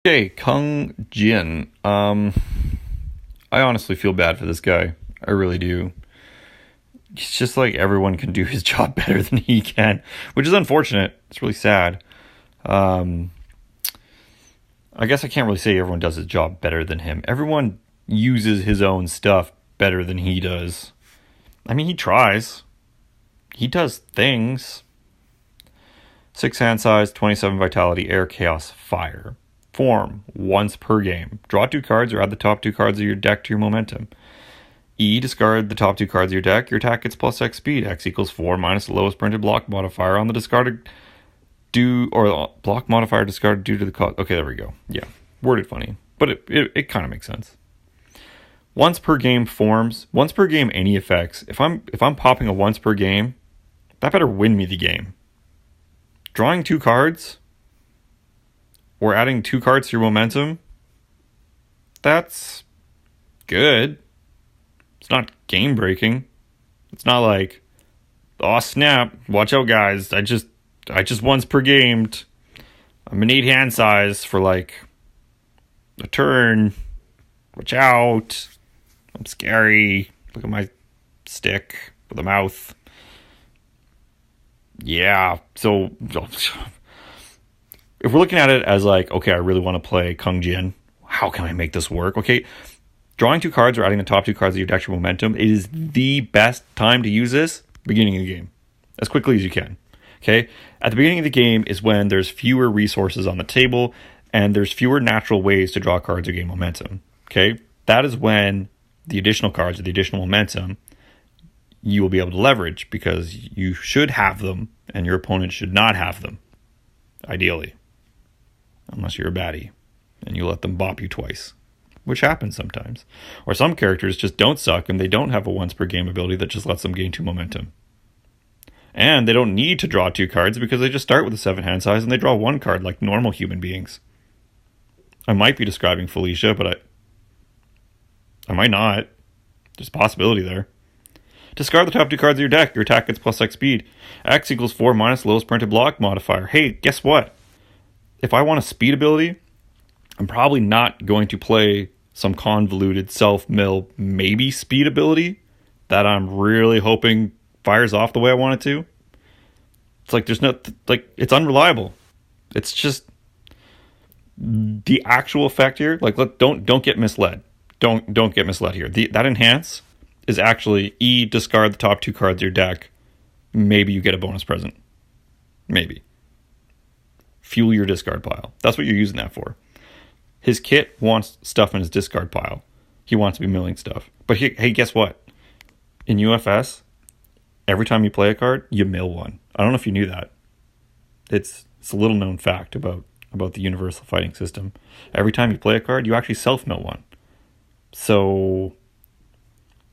Okay, Kung Jin. I honestly feel bad for this guy. I really do. It's just like everyone can do his job better than he can, which is unfortunate. It's really sad. Um, I guess I can't really say everyone does his job better than him. Everyone uses his own stuff better than he does. I mean, he tries. He does things. 6 hand size, 27 vitality, air, chaos, fire. Form, once per game. Draw 2 cards or add the top 2 cards of your deck to your momentum. E, discard the top 2 cards of your deck. Your attack gets plus X speed. X equals 4 minus the lowest printed block modifier on the discarded block modifier discarded due to the cost. Okay, there we go. Yeah, worded funny, but it kind of makes sense. Once per game forms. Once per game any effects. If I'm popping a once per game, that better win me the game. Drawing 2 cards or adding 2 cards to your momentum, that's good. It's not game breaking. It's not like, oh snap, watch out guys, I just once per gamed. I'm an 8 hand size for like a turn. Watch out. I'm scary. Look at my stick with a mouth. Yeah, so if we're looking at it as like, okay, I really want to play Kung Jin, how can I make this work? Okay, drawing 2 cards or adding the top 2 cards of your deck to momentum, it is the best time to use this beginning of the game, as quickly as you can. Okay, at the beginning of the game is when there's fewer resources on the table and there's fewer natural ways to draw cards or gain momentum. Okay, that is when the additional cards or the additional momentum you will be able to leverage, because you should have them and your opponent should not have them, ideally, unless you're a baddie and you let them bop you twice, which happens sometimes. Or some characters just don't suck and they don't have a once per game ability that just lets them gain 2 momentum. And they don't need to draw 2 cards because they just start with a 7 hand size and they draw 1 card like normal human beings. I might be describing Felicia, but I might not. There's a possibility there. Discard the top 2 cards of your deck. Your attack gets plus X speed. X equals 4 minus the lowest printed block modifier. Hey, guess what? If I want a speed ability, I'm probably not going to play some convoluted self-mill maybe speed ability that I'm really hoping fires off the way I want it to. It's like there's no, like, it's unreliable. It's just the actual effect here. Like, don't get misled. Don't get misled here. That enhance is actually E, discard the top 2 cards of your deck. Maybe you get a bonus present. Maybe. Fuel your discard pile. That's what you're using that for. His kit wants stuff in his discard pile. He wants to be milling stuff. But hey, guess what? In UFS, every time you play a card, you mill one. I don't know if you knew that. It's a little known fact about the universal fighting system. Every time you play a card, you actually self-mill one. So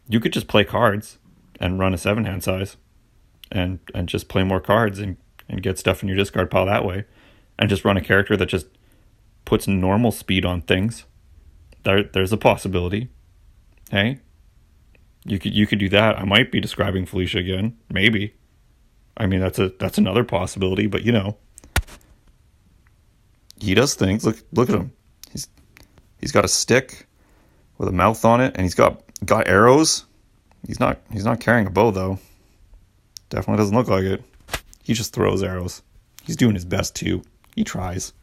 you could just play cards and run a 7 hand size and just play more cards and get stuff in your discard pile that way, and just run a character that just puts normal speed on things. There's a possibility. Hey, you could do that. I might be describing Felicia again, maybe. I mean, that's another possibility, but you know, he does things. Look at him. He's got a stick with a mouth on it, and he's got arrows. He's not carrying a bow though. Definitely doesn't look like it. He just throws arrows. He's doing his best too. He tries.